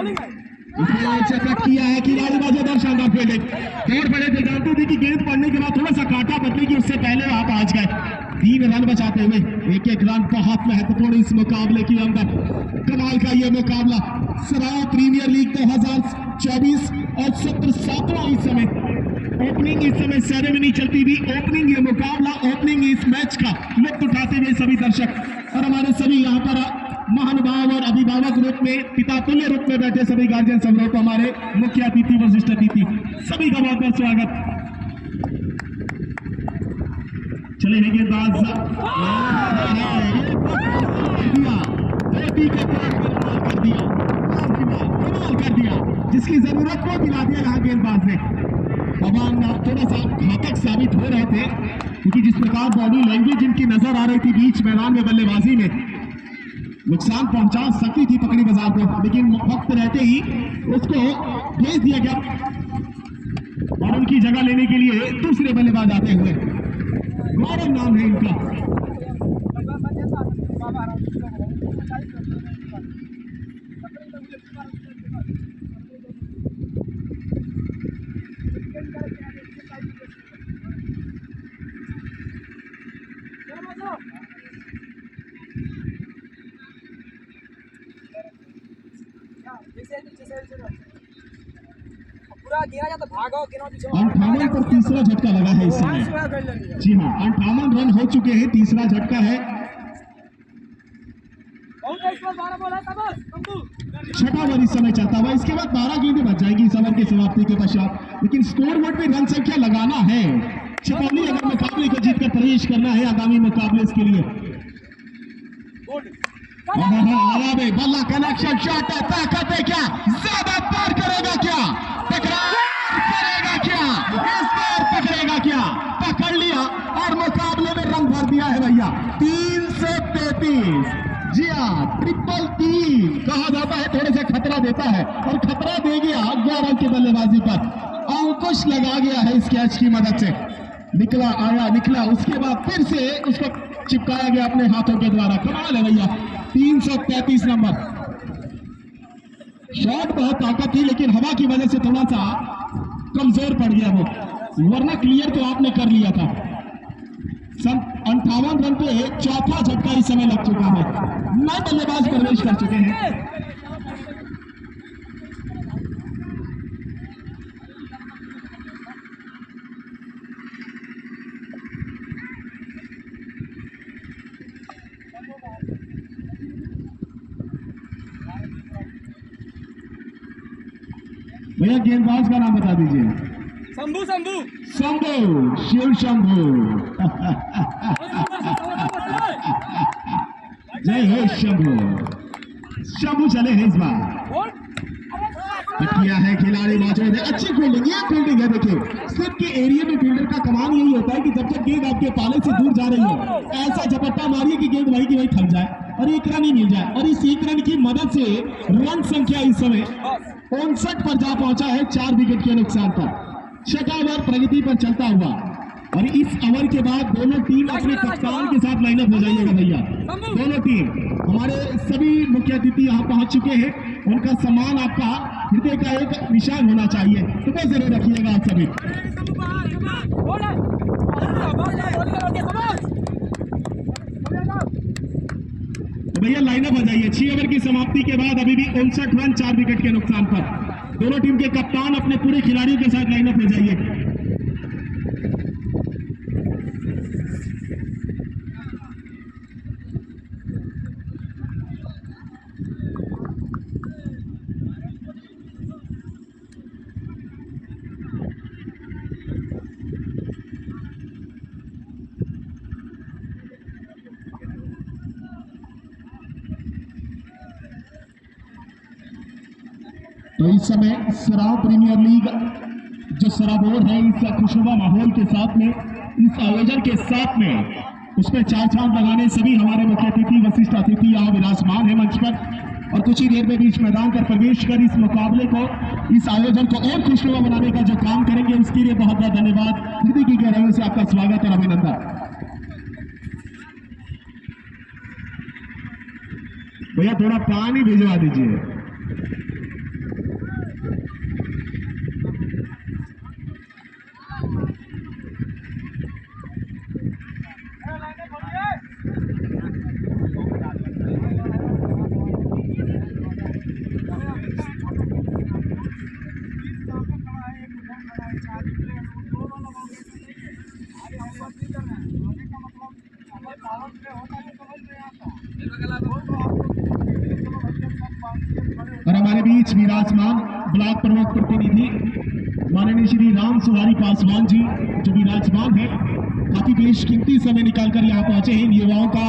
किया है कि बाजीदार शानदार फील्डिंग, दौड़ पड़े थे, जानते थे कि गेंद पड़ने के बाद थोड़ा सा काटा बदलेगी, उससे पहले आप पहुंच गए 3 रन बचाते हुए। एक रन बहुत महत्वपूर्ण इस मुकाबले के अंदर। कमाल का ये मुकाबला सराय प्रीमियर लीग 2024 और सत्र 7वां इस समय ओपनिंग इस समय सेरेमनी चलती हुई ओपनिंग ये मुकाबला ओपनिंग इस मैच का लुत्फ उठाते हुए सभी दर्शक और हमारे सभी यहाँ पर महानुभाव और अभिभावक रूप में पिता तुल्य रूप में बैठे सभी गार्जियन समूह, हमारे मुख्य अतिथि वरिष्ठ अतिथि सभी का बहुत बहुत स्वागत। चले हैं गेंदबाज कर दिया जिसकी जरूरत को दिला दिया यहाँ गेंदबाज ने। भगवान थोड़ा सा घातक साबित हो रहे थे क्योंकि जिस प्रकार बॉडी लैंग्वेज इनकी नजर आ रही थी बीच मैदान में बल्लेबाजी में नुकसान पहुंचा सकती थी पकड़ी बाजार को, लेकिन वक्त रहते ही उसको भेज दिया गया और उनकी जगह लेने के लिए दूसरे बल्लेबाज आते हुए। गौरव नाम है इनका। पूरा गिरा जा तो भागो गिरा पीछे 58 पर तीसरा झटका लगा है इस समय। जी हाँ, 58 रन हो चुके हैं, तीसरा झटका है। बहुत इस बार 12 बॉल है सबस कंबू छठा ओवर इस समय चलता हुआ, इसके बाद 12 गेंदें बच जाएंगी इस ओवर की समाप्ति के पश्चात, लेकिन स्कोर बोर्ड पे रन संख्या लगाना है छिपौली अगर मुकाबले को जीतकर प्रवेश करना है आगामी मुकाबले के लिए। हवा में बल्ला कनेक्शन शॉट है, ताकत है क्या, ज्यादा पार करेगा क्या, टकरार करेगा क्या, इस बार पकड़ेगा क्या, पकड़ लिया और मुकाबले में रंग भर दिया है भैया। 333, जी हाँ, 333 कहा जाता है, थोड़े से खतरा देता है और खतरा दे गया 11 की बल्लेबाजी पर। अंकुश लगा गया है इस कैच की मदद से, निकला आया निकला, उसके बाद फिर से उसको चिपकाया गया अपने हाथों के द्वारा। कमाल है भैया, 333 नंबर। शॉट बहुत ताकत थी लेकिन हवा की वजह से थोड़ा सा कमजोर पड़ गया वो, वरना क्लियर तो आपने कर लिया था। 58 रन पे चौथा झटका इस समय लग चुका है, 9 बल्लेबाज प्रवेश कर चुके हैं। भैया गेंदबाज का नाम बता दीजिए। शंभू शंभू शंभू, शिव शंभू। जय हो शंभू। शंभू चले हैं इस बार, किया है खिलाड़ी मौजूद है, अच्छी फील्डिंग, ये फील्डिंग है। देखिए स्लिप के एरिया में फील्डर का कमाल यही होता है कि जब तक गेंद आपके पाले से दूर जा रही हो ऐसा झपट्टा मारिए कि गेंद वही की वही थक जाए और 1 रन ही मिल जाए, और इस 1 रन की मदद से रन संख्या इस समय 59 पर जा पहुंचा है, 4 विकेट के नुकसान पर। छठा ओवर प्रगति पर चलता हुआ, और इस ओवर के बाद दोनों टीम अपने कप्तान के साथ लाइनअप हो जाइएगा भैया। दोनों टीम, हमारे सभी मुख्य अतिथि यहाँ पहुंच चुके हैं, उनका सम्मान आपका हृदय का एक निशान होना चाहिए, तो वो जरूर रखिएगा आप सभी। तो भैया लाइनअप हो जाइए। 6 ओवर की समाप्ति के बाद अभी भी 59 रन 4 विकेट के नुकसान पर। दोनों टीम के कप्तान अपने पूरे खिलाड़ियों के साथ लाइनअप हो जाइए। तो इस समय सराव प्रीमियर लीग जो सराबोर है, इस खुशनुमा माहौल के साथ में, इस आयोजन के साथ में, उसमें 4 चांद लगाने सभी हमारे मुख्य अतिथि वशिष्ठ अतिथि यहाँ विराजमान है मंच पर, और कुछ ही देर में बीच मैदान पर प्रवेश कर इस मुकाबले को, इस आयोजन को और खुशनुमा बनाने का जो काम करेंगे उसके लिए बहुत बहुत धन्यवाद, हृदय की गहराइयों से आपका स्वागत और अभिनंदन। भैया थोड़ा पानी भिजवा दीजिए। और हमारे बीच विराजमान ब्लॉक प्रमुख प्रतिनिधि माननीय श्री राम सुहारी पासवान जी जो विराजमान है, काफी बेशकीमती समय निकालकर यहाँ पहुंचे हैं, युवाओं का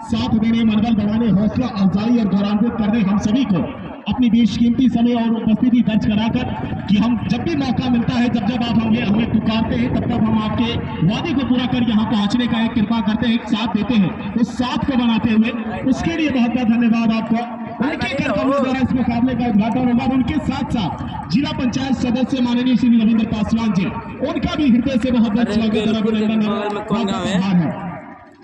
साथ देने, मनोबल बढ़ाने, हौसला अफजाई और गौरवान्वित करने हम सभी को अपनी बेशकीमती समय और उपस्थिति दर्ज कराकर कि हम जब भी मौका मिलता है, जब जब आप हमें पुकारते हैं, तब तब हम आपके वादे को पूरा कर यहाँ पहुँचने का एक कृपा करते हैं, एक साथ देते हैं, उस साथ को बनाते हुए उसके लिए बहुत बहुत धन्यवाद आपको। उनके कार्यक्रमों द्वारा इस मुकाबले का उद्घाटन होगा। उनके साथ साथ जिला पंचायत सदस्य माननीय श्री रविंद्र पासवान जी, उनका भी हृदय से बहुत बहुत स्वागत और अभिनंदन है।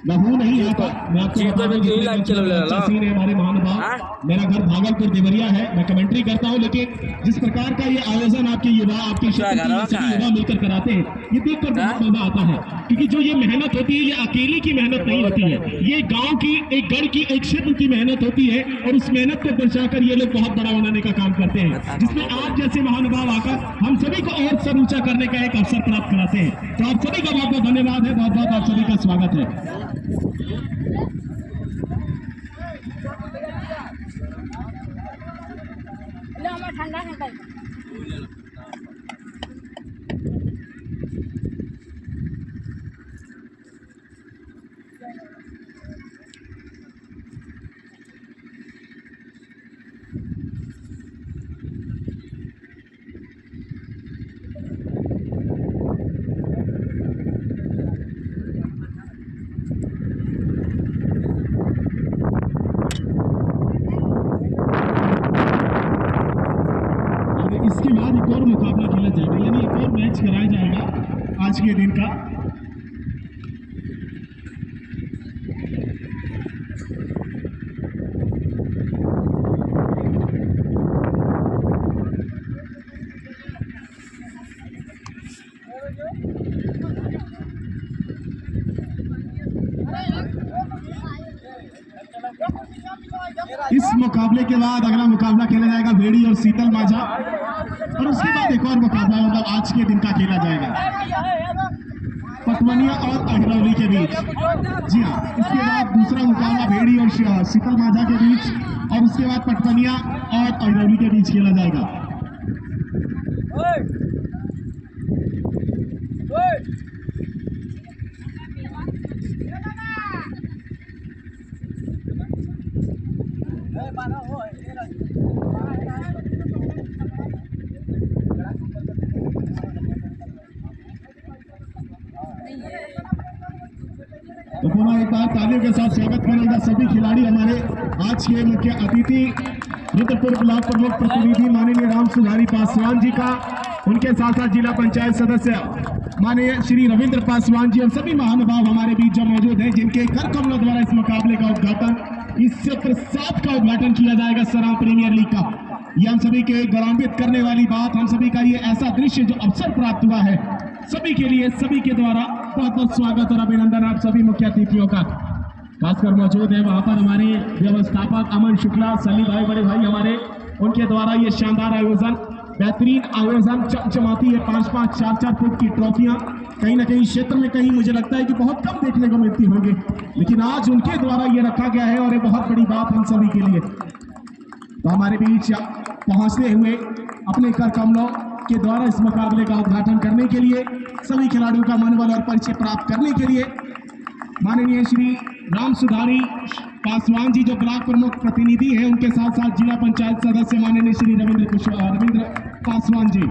मैं हूँ नहीं आता, मैं आपको जीतो बता दूं में क्यों जितने लाइव अच्छे चलो ले लो? अच्छा सीन है हमारे महानुभाव। हाँ? मेरा घर भागलपुर देवरिया है, मैं कमेंट्री करता हूँ, लेकिन जिस प्रकार का ये आयोजन आपके युवा, आपके क्षेत्र के ये सभी युवा मिलकर कराते हैं, ये देखकर बहुत मजा आता है। क्योंकि जो ये मेहनत होती है, ये अकेले की मेहनत नहीं होती है, ये गाँव की, एक गढ़ की, एक क्षेत्र की मेहनत होती है, और उस मेहनत को दर्शाकर ये लोग बहुत बड़ा बनाने का काम करते हैं, जिसमें आप जैसे महानुभाव आकर हम सभी को और सर ऊंचा करने का एक अवसर प्राप्त कराते हैं। तो आप सभी का बहुत बहुत धन्यवाद है, बहुत बहुत आप सभी का स्वागत है। ठंडा नहीं इसके बाद एक और मुकाबला खेला जाएगा, यानी एक और मैच कराया जाएगा आज के दिन का। इस मुकाबले के बाद अगला मुकाबला खेला जाएगा भेड़ी और शीतल माझा, और उसके बाद एक और मुकाबला मतलब आज के दिन का खेला जाएगा पटवनिया और अहिरौली के बीच। जी हाँ, इसके बाद दूसरा मुकाबला भेड़ी और शीतल माझा के बीच, और उसके बाद पटवनिया और अहिरौली के बीच खेला जाएगा। तो पुनः एक बार तालियों के साथ स्वागत करेगा सभी खिलाड़ी। हमारे आज के मुख्य अतिथि रुद्रपुर ब्लॉक प्रमुख प्रतिनिधि माननीय राम सुधारी पासवान जी का, उनके साथ साथ जिला पंचायत सदस्य माननीय श्री रविंद्र पासवान जी, और सभी महानुभाव हमारे बीच जो मौजूद हैं, जिनके कर कमलों द्वारा इस मुकाबले का उद्घाटन, इस सत्र 7 का उद्घाटन किया जाएगा सराव प्रीमियर लीग का। ये हम सभी के गौरवान्वित करने वाली बात, हम सभी का ये ऐसा दृश्य जो अवसर प्राप्त हुआ है, सभी के लिए, सभी के द्वारा बहुत बहुत स्वागत और अभिनंदन आप सभी मुख्य अतिथियों का। खासकर मौजूद है वहां पर हमारे व्यवस्थापक अमन शुक्ला, सली भाई, बड़े भाई हमारे, उनके द्वारा ये शानदार आयोजन, बेहतरीन आयोजन, चमचमाती है 5-5, 4-4 फुट की ट्रॉफियां कहीं ना कहीं क्षेत्र में कहीं मुझे लगता है कि बहुत कम देखने को मिलती होंगी, लेकिन आज उनके द्वारा ये रखा गया है, और ये बहुत बड़ी बात हम सभी के लिए। तो हमारे बीच पहुंचते हुए अपने कर कमलों के द्वारा इस मुकाबले का उद्घाटन करने के लिए, सभी खिलाड़ियों का मनोबल और परिचय प्राप्त करने के लिए माननीय श्री राम सुधारी पासवान जी जो ब्लॉक प्रमुख प्रतिनिधि हैं, उनके साथ साथ जिला पंचायत सदस्य माननीय श्री रविंद्र पासवान जी।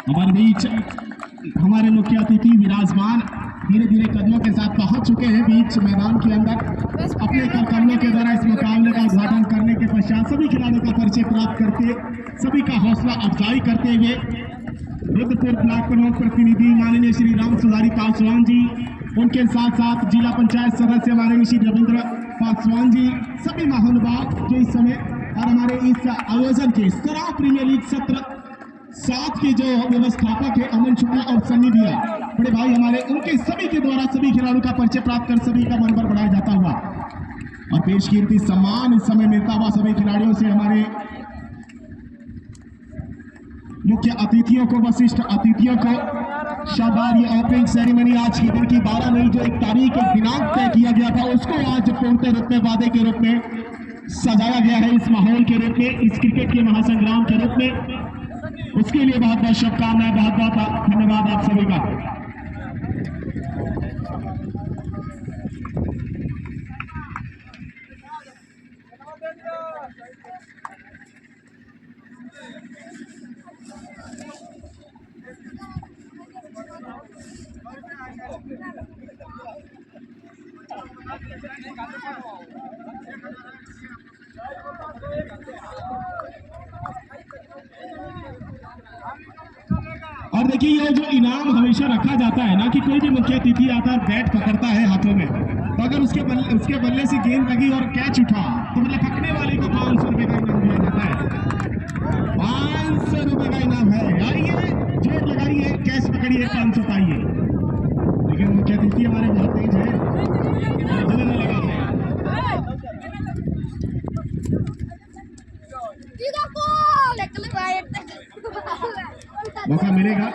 हमारे बीच हमारे मुख्य अतिथि विराजमान धीरे धीरे कदमों के साथ पहुंच चुके हैं बीच मैदान के अंदर। अपने कमलों के द्वारा इस मुकाबले का उद्घाटन करने के पश्चात सभी खिलाड़ियों का परिचय प्राप्त करके, सभी का हौसला अफजाई करते हुए रुद्रपुर ब्लॉक प्रमुख प्रतिनिधि माननीय श्री राम सुधारी पासवान जी, उनके साथ साथ जिला पंचायत सदस्य माननीय श्री रविंद्र पासवान जी, सभी महानुभाव जो इस समय और हमारे इस आयोजन के सराव प्रीमियर लीग सत्र 7 के जो व्यवस्थापक है अमन शुक्ला और सन्नी दिया, बड़े भाई हमारे, उनके सभी के द्वारा सभी खिलाड़ियों का परिचय प्राप्त कर सभी का मनोबल बढ़ाया जाता हुआ और पेश कीर्ति सम्मान इस समय मिलता हुआ सभी खिलाड़ियों से हमारे मुख्य अतिथियों को, वशिष्ठ अतिथियों को शानदार ये ओपनिंग सेरेमनी आज की दिन की 12 मई जो एक तारीख एक दिनांक तय किया गया था, उसको आज पूर्णतः रूप में वादे के रूप में सजाया गया है, इस माहौल के रूप में, इस क्रिकेट के महासंग्राम के रूप में। उसके लिए बहुत बहुत शुभकामनाएं, बहुत बहुत धन्यवाद आप सभी का। और देखिए ये जो इनाम हमेशा रखा जाता है ना कि कोई भी मुख्य अतिथि आता है बैट पकड़ता है हाथों में, तो अगर उसके बल्ले से गेंद लगी और कैच उठा तो मतलब पकड़ने वाले को 500 रुपए का इनाम दिया जाता है। 500 रुपए का इनाम है। आइए जोर लगाइए, कैच पकड़िए, 500 पाइए। लेकिन मुख्य अतिथि हमारे बहुत तेज है, जल्दी नहीं लगाते हैं। मौका मिलेगा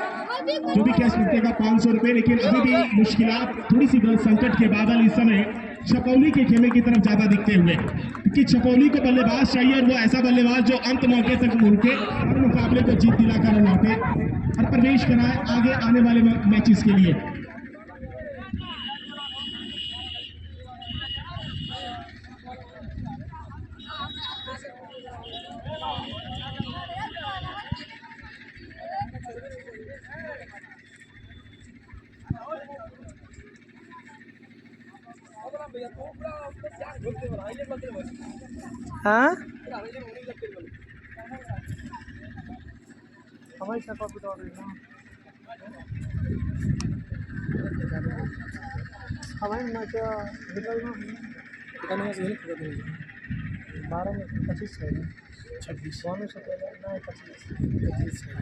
जो भी कैश मिलेगा 500 रुपए। लेकिन अभी भी मुश्किलात, थोड़ी सी संकट के बादल इस समय छपौली के खेमे की तरफ ज्यादा दिखते हुए, क्योंकि छपौली को बल्लेबाज चाहिए और वो ऐसा बल्लेबाज जो अंत मौके तक मुड़के हर मुकाबले को जीत दिलाकर लौटे और प्रवेश कराए आगे आने वाले मैचेस के लिए। हाँ हमारी सफा बता रही ना हमारी ना क्या निकलना से 12 में 25 है 26 सोने से पहले ना 25 है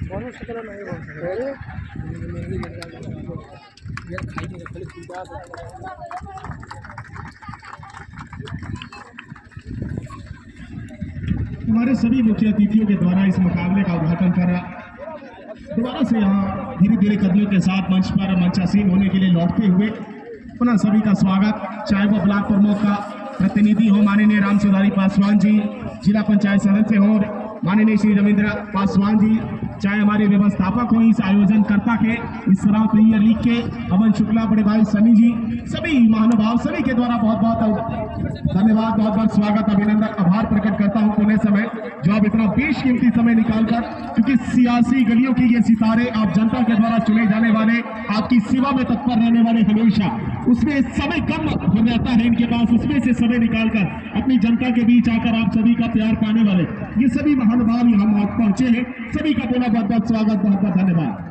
सोने से पहले नहीं बोल सकते यार खाई नहीं खाली खुदा हमारे सभी मुख्य अतिथियों के द्वारा इस मुकाबले का उद्घाटन कर दोबारा से यहाँ धीरे धीरे कदमों के साथ मंच पर मंचासीन होने के लिए लौटते हुए पुनः सभी का स्वागत, चाहे वो ब्लॉक प्रमुख का प्रतिनिधि हो माननीय राम सुधारी पासवान जी, जिला पंचायत सदस्य हो माननीय श्री रविंद्र पासवान जी, चाहे हमारे व्यवस्थापक हो इस आयोजनकर्ता के, इस सराव प्रीमियर लीग के अमन शुक्ला, बड़े भाई सनी जी, सभी महानुभाव सभी के द्वारा बहुत बहुत धन्यवाद, बहुत बहुत स्वागत, अभिनंदन, आभार प्रकट करता हूं पुणे समय जो आप इतना बेशकीमती समय निकालकर, क्योंकि सियासी गलियों के ये सितारे आप जनता के द्वारा चुने जाने वाले, आपकी सेवा में तत्पर रहने वाले, हमेशा उसमें समय कम हो जाता है इनके पास, उसमें से समय निकालकर अपनी जनता के बीच आकर आप सभी का प्यार पाने वाले ये सभी महानुभाव यहाँ पहुंचे हैं, सभी का पुनः बहुत बहुत स्वागत, बहुत बहुत धन्यवाद।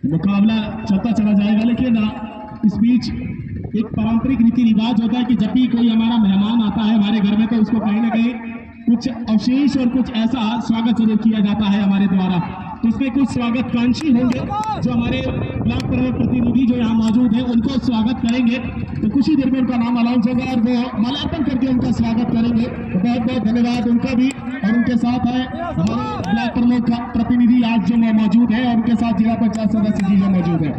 मुकाबला चलता चला जाएगा, लेकिन इस बीच एक पारंपरिक रीति रिवाज होता है कि जब भी कोई हमारा मेहमान आता है हमारे घर में तो उसको कहीं ना कहीं कुछ अवशेष और कुछ ऐसा स्वागत जरूर किया जाता है हमारे द्वारा। तो उसमें कुछ स्वागतकांक्षी होंगे जो हमारे ब्लॉक प्रमुख प्रतिनिधि जो यहाँ मौजूद है उनको स्वागत करेंगे, तो कुछ ही देर में उनका नाम अनाउंस होगा और वो माल्यार्पण करके उनका स्वागत करेंगे। तो बहुत बहुत धन्यवाद उनका भी। और उनके साथ है हमारे ब्लॉक प्रमुख प्रतिनिधि आज जो मौजूद है और उनके साथ जिला पंचायत सदस्य जी जो मौजूद है।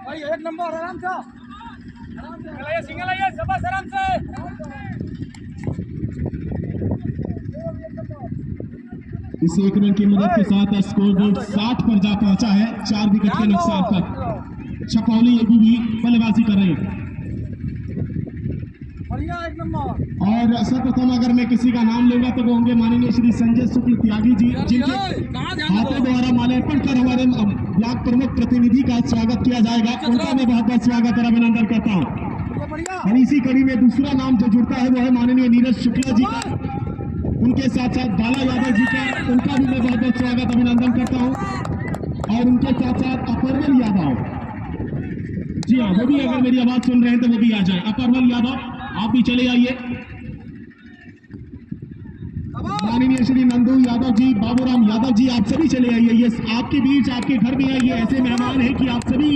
भाई एक नंबर आराम से सिंगल आइए शाबाश आराम से। इस एक रन की मदद के साथ स्कोर बोर्ड 60 पर जा पहुंचा है, 4 विकेट के नुकसान पर छपौली भी बल्लेबाजी कर रहे हैं। बढ़िया एक नंबर। और सर्वप्रथम अगर मैं किसी का नाम लूंगा तो वो होंगे माननीय श्री संजय शुक्ल त्यागी जी, जिनके हाथों द्वारा माल्यार्पण कर हमारे ब्लॉक प्रमुख प्रतिनिधि का स्वागत किया जाएगा। उनका मैं बहुत बहुत स्वागत और अभिनंदन करता हूँ। और इसी कड़ी में दूसरा नाम जो जुड़ता है वो है माननीय नीरज शुक्ला जी का, उनके साथ साथ बाला यादव जी का, उनका भी मैं बहुत बहुत स्वागत अभिनंदन करता हूँ। और उनके साथ साथ अपर्वल यादव जी हाँ, वो भी अगर मेरी आवाज सुन रहे हैं तो वो भी आ जाए। अपर्वल यादव आप भी चले आइए। माननीय श्री नंदू यादव जी, बाबूराम यादव जी, आप सभी चले आइए। ये आपके बीच, आपके घर में आइए। ऐसे मेहमान हैं कि आप सभी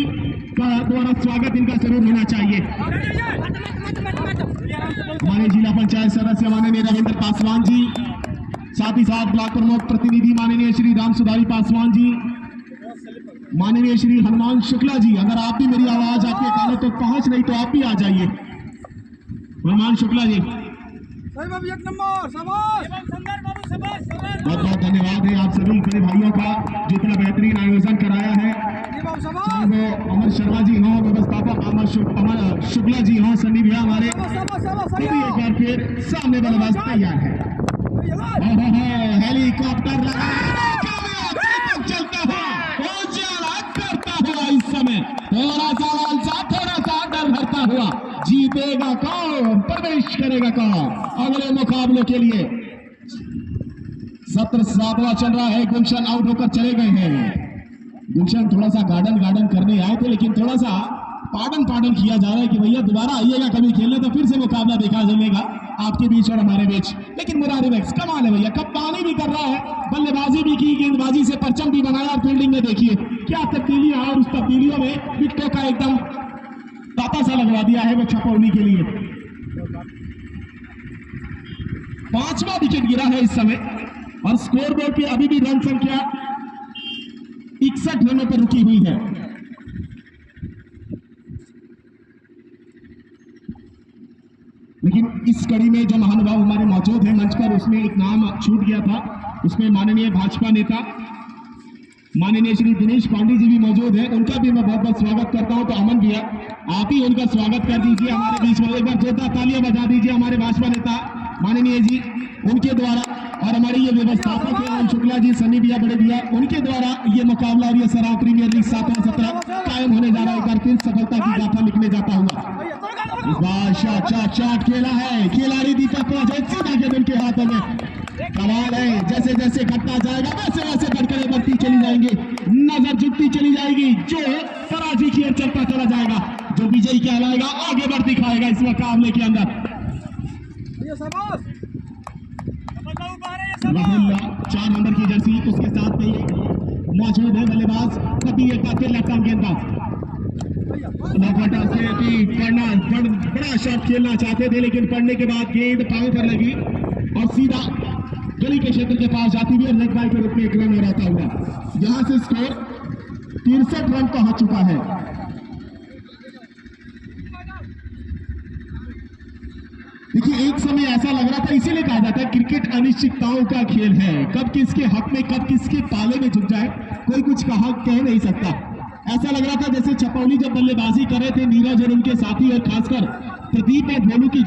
का द्वारा स्वागत इनका जरूर होना चाहिए। हमारे जिला पंचायत सदस्य माननीय रविंद्र पासवान जी, साथ ही साथ ब्लॉक प्रमुख प्रतिनिधि माननीय श्री राम सुधारी पासवान जी, माननीय श्री हनुमान शुक्ला जी। अगर आप भी मेरी आवाज आपके कानों तक पहुंच नहीं तो आप भी आ जाइए। हनुमान शुक्ला जी, एक नंबर, शाबाश। बहुत बहुत धन्यवाद है आप सभी बड़े भाइयों का जो इतना बेहतरीन आयोजन कराया है। चाहे वो अमर शर्मा जी हों, व्यवस्थापक अमर शुक्ला जी हों, सनी भैया हमारे, सभी एक बार फिर सामने बल्लेबाज तैयार है। हेलीकॉप्टर चलता हुआ उजाला करता हुआ इस समय थोड़ा सा डर भरता हुआ, जीतेगा कौन, प्रवेश करेगा कौन अगले मुकाबले के लिए। सत्र 7वां चल रहा है। गुलशन आउट होकर चले गए हैं। गुलशन थोड़ा सा गार्डन करने आए थे, लेकिन थोड़ा सा पार्डन किया जा रहा है कि भैया दोबारा आइएगा कभी खेलने तो फिर से मुकाबला देखा चलेगा आपके बीच और हमारे बीच। लेकिन मुरारी मैक्स कमाल है भैया, कप्तानी भी कर रहा है, बल्लेबाजी भी की, गेंदबाजी से परचम भी बनाया और फील्डिंग में देखिए क्या तब्दीलियां, और उस तब्दीलियों में विकेटों का एकदम ताता सा लगवा दिया है वो छपौनी के लिए। 5वां विकेट गिरा है इस समय और स्कोर बोर्ड पे अभी भी रन संख्या 61 रनों पर रुकी हुई है। लेकिन इस कड़ी में जो महानुभाव हमारे मौजूद हैं मंच पर, उसमें एक नाम छूट गया था। उसमें माननीय भाजपा नेता माननीय श्री दिनेश पांडे जी भी मौजूद हैं, उनका भी मैं बहुत बहुत स्वागत करता हूं। तो अमन भैया आप ही उनका स्वागत कर दीजिए हमारे बीच में, एक बार जोरदार तालियां बजा दीजिए हमारे भाजपा नेता माननीय जी उनके द्वारा, और हमारे ये व्यवस्थापक है राम शुक्ला जी, सनी भैया, बड़े भैया, उनके द्वारा ये मुकाबला और ये सराव प्रीमियर लीग 7वां सत्र कायम होने जा रहा है। एक बार फिर सफलता की गाथा लिखने जाता हुआ इस बार शॉट खेला है खिलाड़ी दीपक सीधा गेंद उनके हाथों में। कमाल है, जैसे जैसे घटना जाएगा वैसे वैसे बढ़कर बढ़ती चली जाएंगी, नजर झुकती चली जाएगी। जो फराजी की ओर चलता चला जाएगा, जो विजयी कहलाएगा आगे बढ़ दिखाएगा इस मुकाबले के अंदर। राहुल 4 नंबर की जर्सी उसके साथ में मौजूद है बल्लेबाज कभी एक बार लखन गेंदबाज से पढ़ना बड़ा शॉट खेलना चाहते थे, लेकिन पढ़ने के बाद गेंद पांव पर लगी और सीधा गली के क्षेत्र के पास जाती हुई लेग बाय के रूप में 1 रन हो रहता हुआ। यहां से स्कोर 63 रन पहुंच चुका है। देखिए एक समय ऐसा लग रहा था, इसीलिए कहा जाता है क्रिकेट अनिश्चितताओं का खेल है, कब किसके हक में कब किसके पाले में झुक जाए कोई कुछ कह नहीं सकता। ऐसा लग रहा था जैसे छपौली जब बल्लेबाजी कर रहे थे, नीरज और उनके साथी और खासकर प्रदीप और भोलू की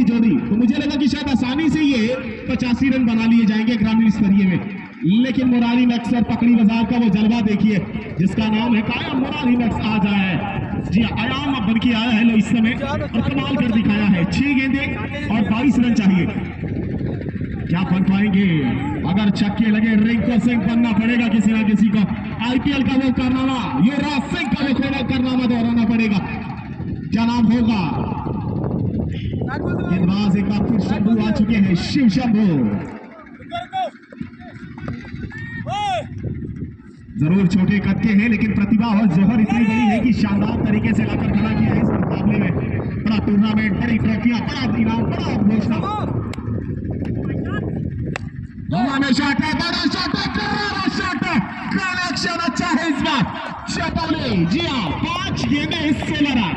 जोड़ी, तो मुझे लगा कि शायद आसानी से ये 85 रन बना लिए जाएंगे ग्रामीण स्तरीय में। लेकिन मुरारी मैक्स और पकड़ी बाजार का वो जलवा देखिए जिसका नाम है कायम मुरारी मैक्स आ जाए है। जी आयाम अब बन के आया है लो इस समय और कमाल कर दिखाया है। 6 गेंदे और 22 रन चाहिए, क्या बन पाएंगे? अगर छक्के लगे रिंकू सिंह बनना पड़ेगा किसी ना किसी को। आईपीएल का वो कारनामा, युवराज सिंह का वो कारनामा दोहराना पड़ेगा। क्या नाम होगा? गेंदबाज एक बार फिर शंभू आ चुके हैं, शिव शंभू। जरूर छोटे कद के हैं लेकिन प्रतिभा और जोहर इतनी बड़ी है कि शानदार तरीके से लाकर खड़ा किया है इस मुकाबले में। बड़ा टूर्नामेंट, बड़ी ट्रॉफियां, बड़ा इनाम, बड़ा घोषणा। शॉट है, बड़ा शॉट है, करारा शॉट है, कनेक्शन अच्छा है इस बार छपौली। जी हाँ, 5 गेंदें 16 रन,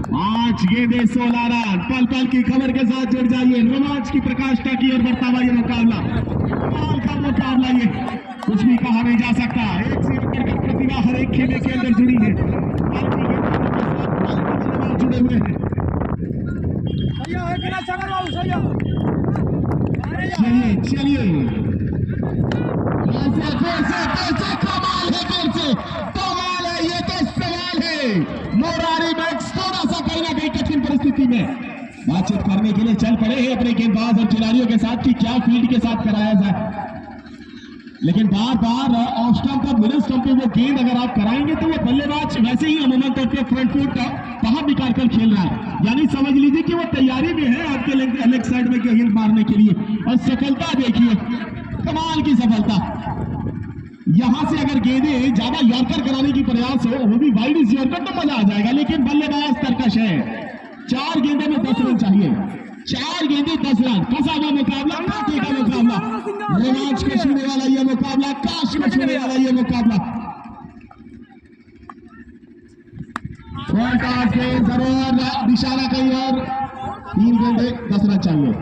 5 गेंदें 16 रन। पल पल की खबर के साथ जुड़ जाइए, रोमांच की प्रकाष्ठा की ओर बढ़ता हुआ ये मुकाबला, कमाल का मुकाबला। ये कुछ भी कहा नहीं जा सकता। एक से बढ़कर प्रतिभा हर एक खेल के अंदर जुड़ी है, जुड़े हुए हैं। चलिए कमाल है, ये तो सवाल है। मुरारी मैक्स थोड़ा सा कहीं ना कहीं कठिन परिस्थिति में बातचीत करने के लिए चल पड़े हैं अपने गेंदबाज और खिलाड़ियों के साथ कि क्या फील्ड के साथ कराया जाए। लेकिन बार बार ऑफ स्टंप और मिडिल स्टंप पे वो गेंद अगर आप कराएंगे तो वो बल्लेबाज वैसे ही अमूमन तौर पे फ्रंट फुट बाहर निकाल कर खेल रहा है, यानी समझ लीजिए कि वो तैयारी में है आपके लेग साइड में गेंद मारने के लिए। और सफलता देखिए, कमाल की सफलता। यहां से अगर गेंदें ज्यादा यॉर्कर कराने की प्रयास हो, वो भी वाइड इज यॉर्कर, तो मजा आ जाएगा, लेकिन बल्लेबाज तरकश है। 4 गेंदों में 10 रन चाहिए, 4 गेंदें 10 रन। कसा हुआ मुकाबला, कांटे का मुकाबला, रोमांच को छूने वाला ये मुकाबला, काश को छूने वाला ये मुकाबला। जरूर निशाना कहीं और, 3 गेंदें 10 रन चाहिए।